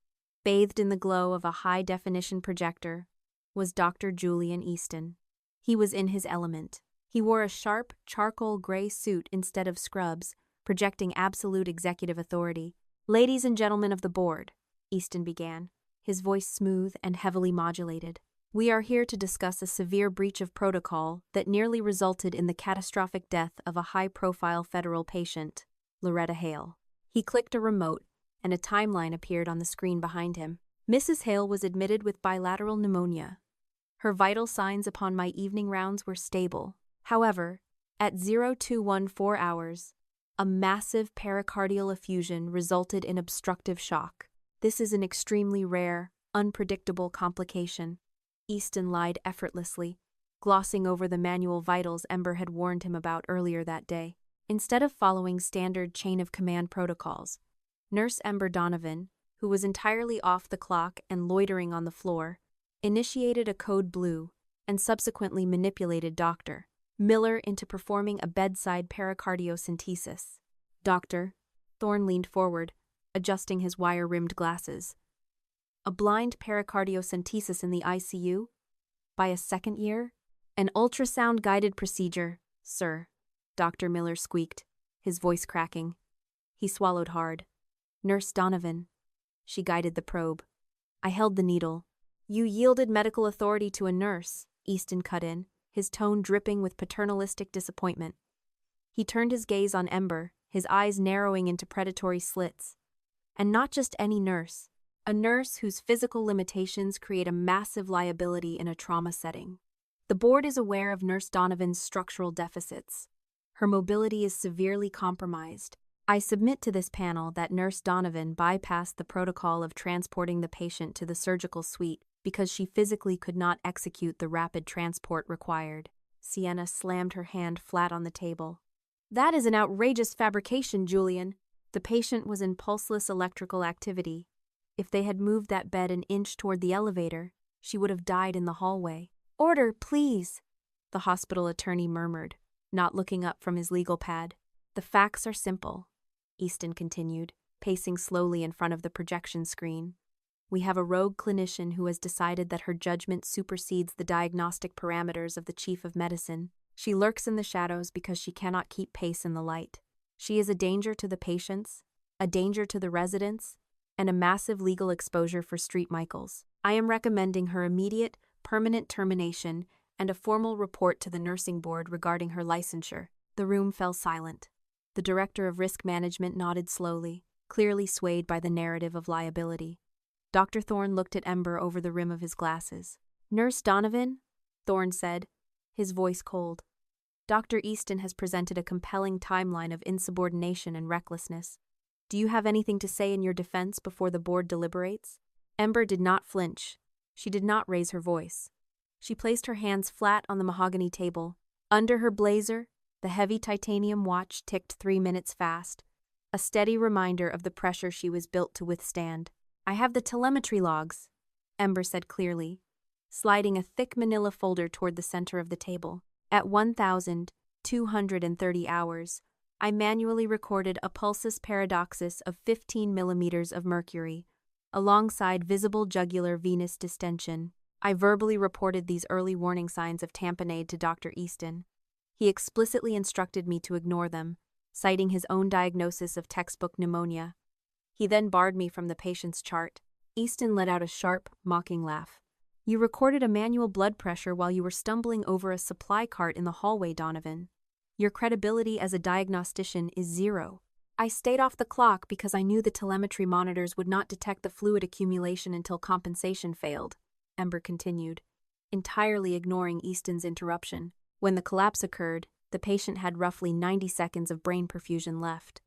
bathed in the glow of a high-definition projector, was Dr. Julian Easton. He was in his element. He wore a sharp, charcoal gray suit instead of scrubs, projecting absolute executive authority. "Ladies and gentlemen of the board," Easton began, his voice smooth and heavily modulated, "we are here to discuss a severe breach of protocol that nearly resulted in the catastrophic death of a high-profile federal patient, Loretta Hale." He clicked a remote, and a timeline appeared on the screen behind him. "Mrs. Hale was admitted with bilateral pneumonia. Her vital signs upon my evening rounds were stable. However, at 0214 hours, a massive pericardial effusion resulted in obstructive shock. This is an extremely rare, unpredictable complication." Easton lied effortlessly, glossing over the manual vitals Ember had warned him about earlier that day. Instead of following standard chain-of-command protocols, Nurse Ember Donovan, who was entirely off the clock and loitering on the floor, initiated a code blue and subsequently manipulated Dr. Miller into performing a bedside pericardiocentesis. "Doctor," Thorne leaned forward, adjusting his wire-rimmed glasses. "A blind pericardiocentesis in the ICU? By a second year? An ultrasound-guided procedure, sir," Dr. Miller squeaked, his voice cracking. He swallowed hard. "Nurse Donovan." She guided the probe. "I held the needle." "You yielded medical authority to a nurse," Easton cut in, his tone dripping with paternalistic disappointment. He turned his gaze on Ember, his eyes narrowing into predatory slits. "And not just any nurse. A nurse whose physical limitations create a massive liability in a trauma setting. The board is aware of Nurse Donovan's structural deficits. Her mobility is severely compromised. I submit to this panel that Nurse Donovan bypassed the protocol of transporting the patient to the surgical suite because she physically could not execute the rapid transport required." Sienna slammed her hand flat on the table. "That is an outrageous fabrication, Julian. The patient was in pulseless electrical activity. If they had moved that bed an inch toward the elevator, she would have died in the hallway." "Order, please," the hospital attorney murmured, not looking up from his legal pad. "The facts are simple," Easton continued, pacing slowly in front of the projection screen. "We have a rogue clinician who has decided that her judgment supersedes the diagnostic parameters of the chief of medicine. She lurks in the shadows because she cannot keep pace in the light. She is a danger to the patients, a danger to the residents, and a massive legal exposure for Street Michaels. I am recommending her immediate, permanent termination and a formal report to the nursing board regarding her licensure." The room fell silent. The director of risk management nodded slowly, clearly swayed by the narrative of liability. Dr. Thorne looked at Ember over the rim of his glasses. "Nurse Donovan," Thorne said, his voice cold. "Dr. Easton has presented a compelling timeline of insubordination and recklessness. Do you have anything to say in your defense before the board deliberates?" Ember did not flinch. She did not raise her voice. She placed her hands flat on the mahogany table. Under her blazer, the heavy titanium watch ticked 3 minutes fast, a steady reminder of the pressure she was built to withstand. "I have the telemetry logs," Ember said clearly, sliding a thick manila folder toward the center of the table. "At 1,230 hours, I manually recorded a pulsus paradoxus of 15 millimeters of mercury, alongside visible jugular venous distension. I verbally reported these early warning signs of tamponade to Dr. Easton. He explicitly instructed me to ignore them, citing his own diagnosis of textbook pneumonia. He then barred me from the patient's chart." Easton let out a sharp, mocking laugh. You recorded a manual blood pressure while you were stumbling over a supply cart in the hallway, Donovan. Your credibility as a diagnostician is zero. I stayed off the clock because I knew the telemetry monitors would not detect the fluid accumulation until compensation failed, Ember continued, entirely ignoring Easton's interruption. When the collapse occurred, the patient had roughly 90 seconds of brain perfusion left.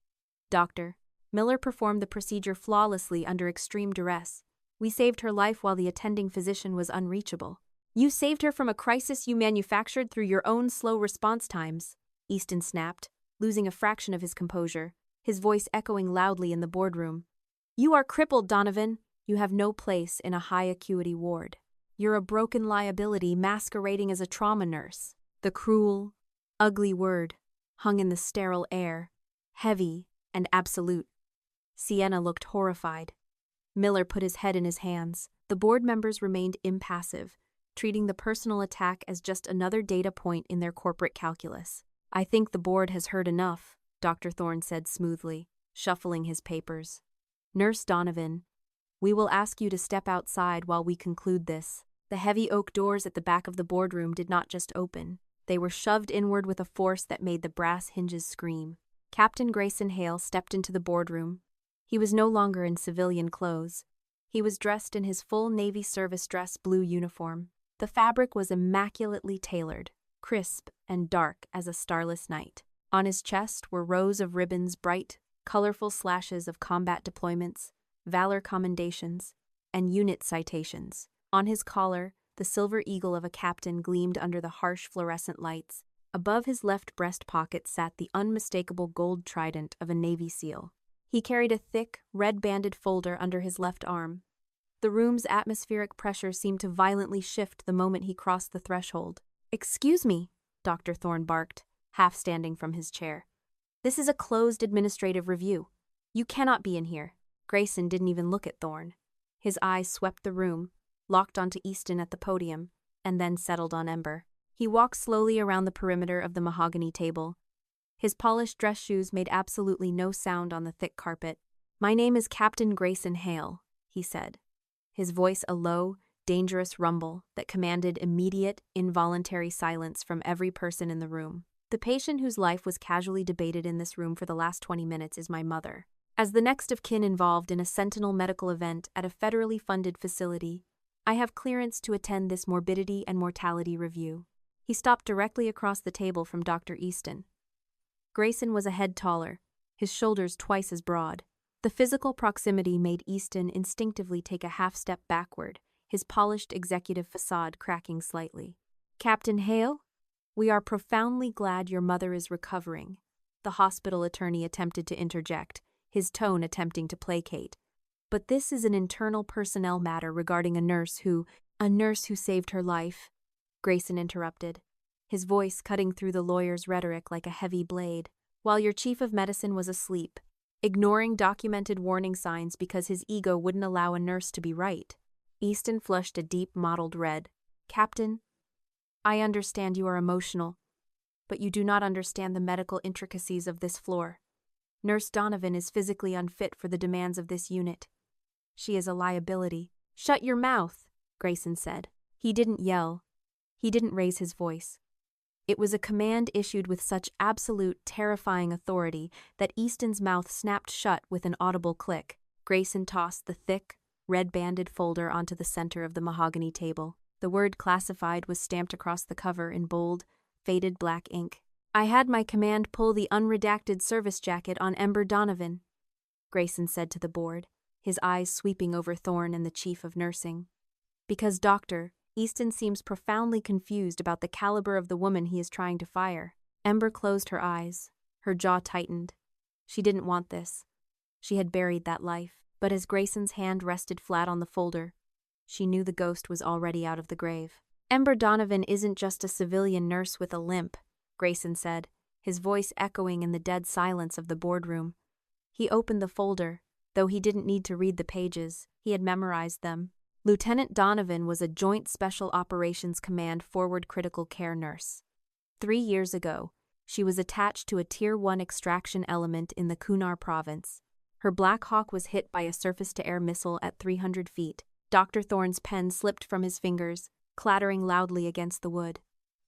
Doctor, Miller performed the procedure flawlessly under extreme duress. We saved her life while the attending physician was unreachable. You saved her from a crisis you manufactured through your own slow response times, Easton snapped, losing a fraction of his composure, his voice echoing loudly in the boardroom. You are crippled, Donovan. You have no place in a high-acuity ward. You're a broken liability masquerading as a trauma nurse. The cruel, ugly word hung in the sterile air, heavy and absolute. Sienna looked horrified. Miller put his head in his hands. The board members remained impassive, treating the personal attack as just another data point in their corporate calculus. I think the board has heard enough, Dr. Thorne said smoothly, shuffling his papers. Nurse Donovan, we will ask you to step outside while we conclude this. The heavy oak doors at the back of the boardroom did not just open. They were shoved inward with a force that made the brass hinges scream. Captain Grayson Hale stepped into the boardroom. He was no longer in civilian clothes. He was dressed in his full Navy service dress blue uniform. The fabric was immaculately tailored, crisp and dark as a starless night. On his chest were rows of ribbons, bright, colorful slashes of combat deployments, valor commendations, and unit citations. On his collar, the silver eagle of a captain gleamed under the harsh fluorescent lights. Above his left breast pocket sat the unmistakable gold trident of a Navy SEAL. He carried a thick, red-banded folder under his left arm. The room's atmospheric pressure seemed to violently shift the moment he crossed the threshold. "Excuse me," Dr. Thorne barked, half standing from his chair. "This is a closed administrative review. You cannot be in here." Grayson didn't even look at Thorne. His eyes swept the room, locked onto Easton at the podium, and then settled on Ember. He walked slowly around the perimeter of the mahogany table. His polished dress shoes made absolutely no sound on the thick carpet. "My name is Captain Grayson Hale," he said, his voice a low, dangerous rumble that commanded immediate, involuntary silence from every person in the room. "The patient whose life was casually debated in this room for the last 20 minutes is my mother. As the next of kin involved in a sentinel medical event at a federally funded facility, I have clearance to attend this morbidity and mortality review." He stopped directly across the table from Dr. Easton. Grayson was a head taller, his shoulders twice as broad. The physical proximity made Easton instinctively take a half step backward, his polished executive facade cracking slightly. "Captain Hale, we are profoundly glad your mother is recovering," the hospital attorney attempted to interject, his tone attempting to placate. "But this is an internal personnel matter regarding a nurse who saved her life," Grayson interrupted, his voice cutting through the lawyer's rhetoric like a heavy blade. "While your chief of medicine was asleep, ignoring documented warning signs because his ego wouldn't allow a nurse to be right." Easton flushed a deep mottled red. "Captain, I understand you are emotional, but you do not understand the medical intricacies of this floor. Nurse Donovan is physically unfit for the demands of this unit. She is a liability." "Shut your mouth," Grayson said. He didn't yell. He didn't raise his voice. It was a command issued with such absolute, terrifying authority that Easton's mouth snapped shut with an audible click. Grayson tossed the thick, red-banded folder onto the center of the mahogany table. The word classified was stamped across the cover in bold, faded black ink. "I had my command pull the unredacted service jacket on Ember Donovan," Grayson said to the board, his eyes sweeping over Thorne and the chief of nursing. "Because, Doctor, Easton seems profoundly confused about the caliber of the woman he is trying to fire." Ember closed her eyes, her jaw tightened. She didn't want this. She had buried that life, but as Grayson's hand rested flat on the folder, she knew the ghost was already out of the grave. "Ember Donovan isn't just a civilian nurse with a limp," Grayson said, his voice echoing in the dead silence of the boardroom. He opened the folder. Though he didn't need to read the pages, he had memorized them. Lieutenant Donovan was a Joint Special Operations Command Forward Critical Care nurse. 3 years ago, she was attached to a Tier 1 extraction element in the Kunar province. Her Black Hawk was hit by a surface-to-air missile at 300 feet. Dr. Thorne's pen slipped from his fingers, clattering loudly against the wood.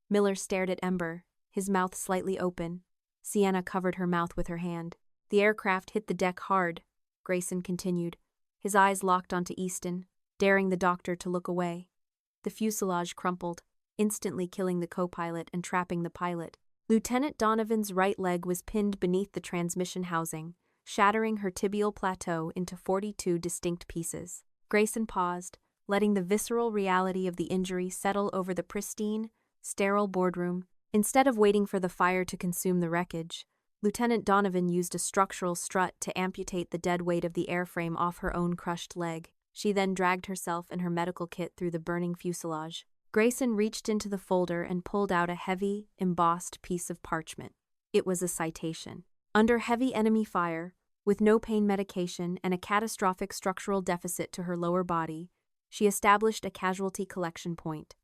Miller stared at Ember, his mouth slightly open. Sienna covered her mouth with her hand. The aircraft hit the deck hard, Grayson continued, his eyes locked onto Easton, daring the doctor to look away. The fuselage crumpled, instantly killing the co-pilot and trapping the pilot. Lieutenant Donovan's right leg was pinned beneath the transmission housing, shattering her tibial plateau into 42 distinct pieces. Grayson paused, letting the visceral reality of the injury settle over the pristine, sterile boardroom. Instead of waiting for the fire to consume the wreckage, Lieutenant Donovan used a structural strut to amputate the dead weight of the airframe off her own crushed leg. She then dragged herself and her medical kit through the burning fuselage. Grayson reached into the folder and pulled out a heavy, embossed piece of parchment. It was a citation. Under heavy enemy fire, with no pain medication and a catastrophic structural deficit to her lower body, she established a casualty collection point.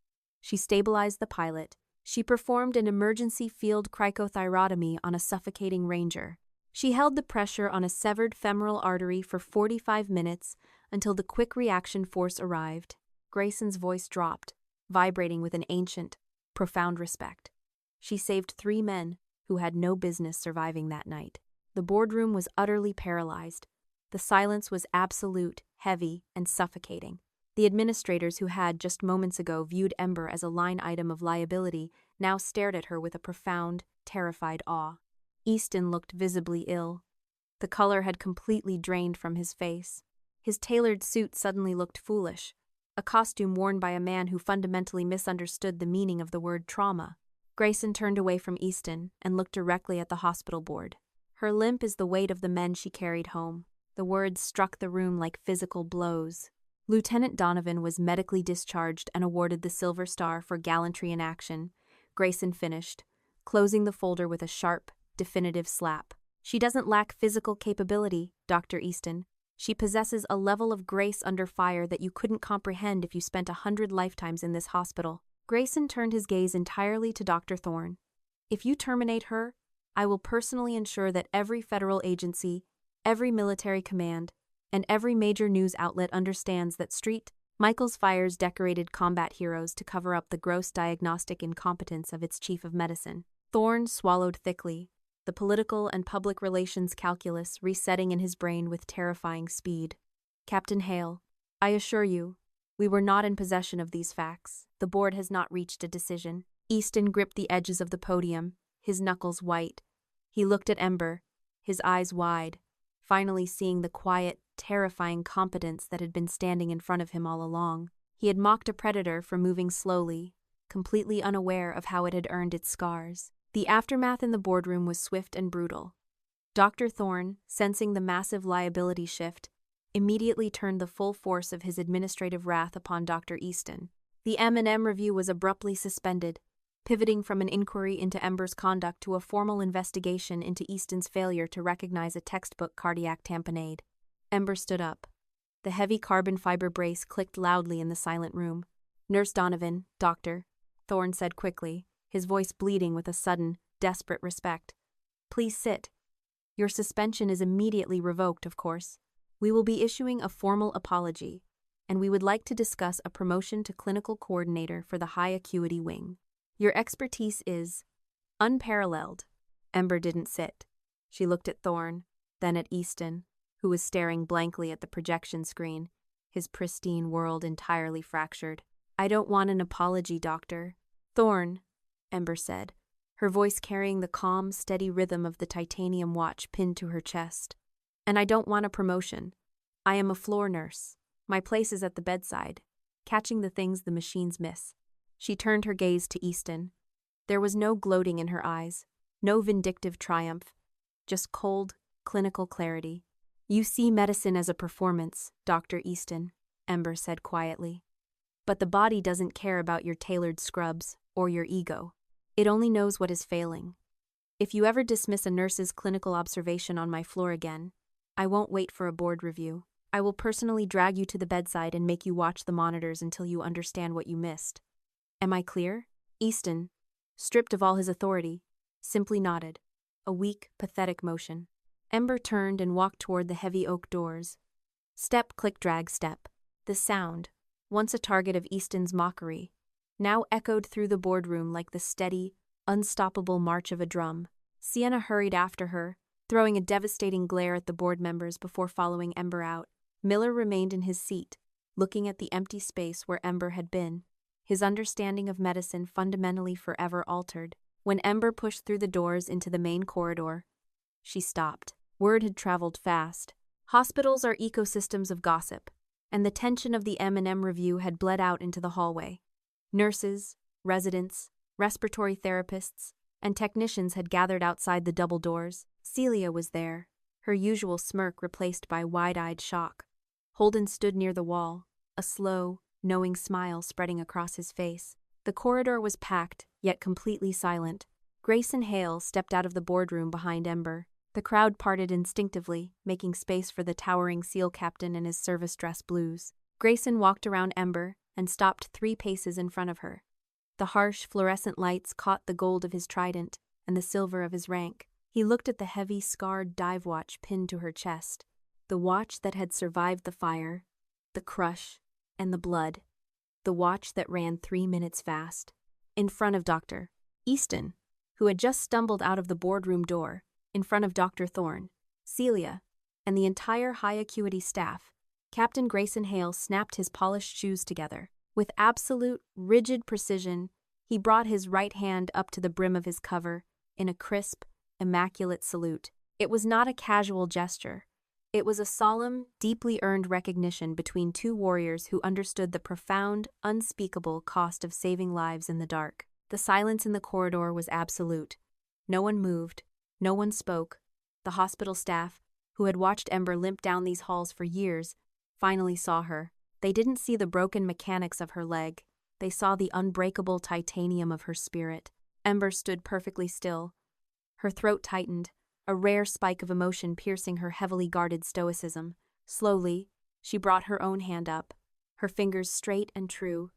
She stabilized the pilot. She performed an emergency field cricothyrotomy on a suffocating ranger. She held the pressure on a severed femoral artery for 45 minutes until the quick reaction force arrived. Grayson's voice dropped, vibrating with an ancient, profound respect. She saved 3 men who had no business surviving that night. The boardroom was utterly paralyzed. The silence was absolute, heavy, and suffocating. The administrators who had, just moments ago, viewed Ember as a line item of liability now stared at her with a profound, terrified awe. Easton looked visibly ill. The color had completely drained from his face. His tailored suit suddenly looked foolish, a costume worn by a man who fundamentally misunderstood the meaning of the word trauma. Grayson turned away from Easton and looked directly at the hospital board. Her limp is the weight of the men she carried home. The words struck the room like physical blows. Lieutenant Donovan was medically discharged and awarded the Silver Star for gallantry in action. Grayson finished, closing the folder with a sharp, definitive slap. She doesn't lack physical capability, Dr. Easton. She possesses a level of grace under fire that you couldn't comprehend if you spent 100 lifetimes in this hospital. Grayson turned his gaze entirely to Dr. Thorne. If you terminate her, I will personally ensure that every federal agency, every military command, and every major news outlet understands that Michaels fires decorated combat heroes to cover up the gross diagnostic incompetence of its chief of medicine. Thorne swallowed thickly, the political and public relations calculus resetting in his brain with terrifying speed. Captain Hale, I assure you, we were not in possession of these facts. The board has not reached a decision. Easton gripped the edges of the podium, his knuckles white. He looked at Ember, his eyes wide, finally seeing the quiet, terrifying competence that had been standing in front of him all along. He had mocked a predator for moving slowly, completely unaware of how it had earned its scars. The aftermath in the boardroom was swift and brutal. Dr. Thorne, sensing the massive liability shift, immediately turned the full force of his administrative wrath upon Dr. Easton. The M&M review was abruptly suspended, pivoting from an inquiry into Ember's conduct to a formal investigation into Easton's failure to recognize a textbook cardiac tamponade. Ember stood up. The heavy carbon fiber brace clicked loudly in the silent room. Nurse Donovan, doctor, Thorne said quickly, his voice bleeding with a sudden, desperate respect. Please sit. Your suspension is immediately revoked, of course. We will be issuing a formal apology, and we would like to discuss a promotion to clinical coordinator for the high acuity wing. Your expertise is unparalleled. Ember didn't sit. She looked at Thorne, then at Easton, who was staring blankly at the projection screen, his pristine world entirely fractured. I don't want an apology, doctor. Thorne, Ember said, her voice carrying the calm, steady rhythm of the titanium watch pinned to her chest. And I don't want a promotion. I am a floor nurse. My place is at the bedside, catching the things the machines miss. She turned her gaze to Easton. There was no gloating in her eyes, no vindictive triumph, just cold, clinical clarity. You see medicine as a performance, Dr. Easton, Ember said quietly. But the body doesn't care about your tailored scrubs or your ego. It only knows what is failing. If you ever dismiss a nurse's clinical observation on my floor again, I won't wait for a board review. I will personally drag you to the bedside and make you watch the monitors until you understand what you missed. Am I clear? Easton, stripped of all his authority, simply nodded, a weak, pathetic motion. Ember turned and walked toward the heavy oak doors. Step, click, drag, step. The sound, once a target of Easton's mockery, now echoed through the boardroom like the steady, unstoppable march of a drum. Sienna hurried after her, throwing a devastating glare at the board members before following Ember out. Miller remained in his seat, looking at the empty space where Ember had been, his understanding of medicine fundamentally forever altered. When Ember pushed through the doors into the main corridor, she stopped. Word had traveled fast. Hospitals are ecosystems of gossip, and the tension of the M&M review had bled out into the hallway. Nurses, residents, respiratory therapists, and technicians had gathered outside the double doors. Celia was there, her usual smirk replaced by wide-eyed shock. Holden stood near the wall, a slow, knowing smile spreading across his face. The corridor was packed, yet completely silent. Grayson Hale stepped out of the boardroom behind Ember. The crowd parted instinctively, making space for the towering SEAL captain in his service dress blues. Grayson walked around Ember and stopped 3 paces in front of her. The harsh, fluorescent lights caught the gold of his trident and the silver of his rank. He looked at the heavy, scarred dive watch pinned to her chest, the watch that had survived the fire, the crush, and the blood, the watch that ran 3 minutes fast. In front of Dr. Easton, who had just stumbled out of the boardroom door, in front of Dr. Thorne, Celia, and the entire high-acuity staff, Captain Grayson Hale snapped his polished shoes together. With absolute, rigid precision, he brought his right hand up to the brim of his cover in a crisp, immaculate salute. It was not a casual gesture. It was a solemn, deeply earned recognition between 2 warriors who understood the profound, unspeakable cost of saving lives in the dark. The silence in the corridor was absolute. No one moved. No one spoke. The hospital staff, who had watched Ember limp down these halls for years, finally saw her. They didn't see the broken mechanics of her leg. They saw the unbreakable titanium of her spirit. Ember stood perfectly still. Her throat tightened, a rare spike of emotion piercing her heavily guarded stoicism. Slowly, she brought her own hand up, her fingers straight and true,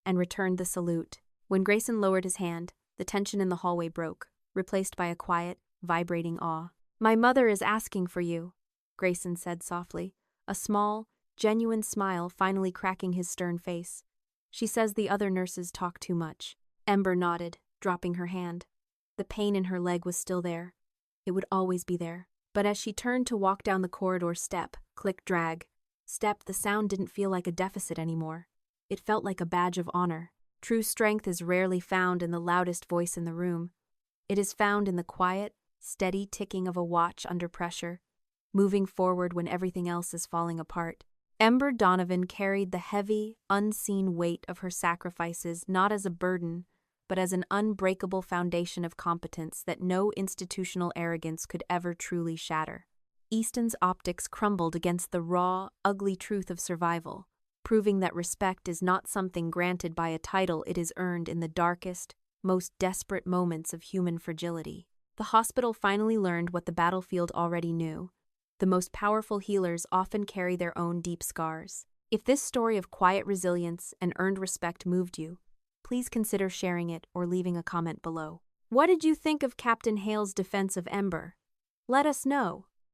and returned the salute. When Grayson lowered his hand, the tension in the hallway broke, replaced by a quiet, vibrating awe. "My mother is asking for you," Grayson said softly, a small, genuine smile finally cracking his stern face. "She says the other nurses talk too much." Ember nodded, dropping her hand. The pain in her leg was still there. It would always be there. But as she turned to walk down the corridor step, click, drag, step, the sound didn't feel like a deficit anymore. It felt like a badge of honor. True strength is rarely found in the loudest voice in the room. It is found in the quiet, steady ticking of a watch under pressure, moving forward when everything else is falling apart. Ember Donovan carried the heavy, unseen weight of her sacrifices not as a burden, but as an unbreakable foundation of competence that no institutional arrogance could ever truly shatter. Easton's optics crumbled against the raw, ugly truth of survival, proving that respect is not something granted by a title, it is earned in the darkest, most desperate moments of human fragility. The hospital finally learned what the battlefield already knew. The most powerful healers often carry their own deep scars. If this story of quiet resilience and earned respect moved you, please consider sharing it or leaving a comment below. What did you think of Captain Hale's defense of Ember? Let us know.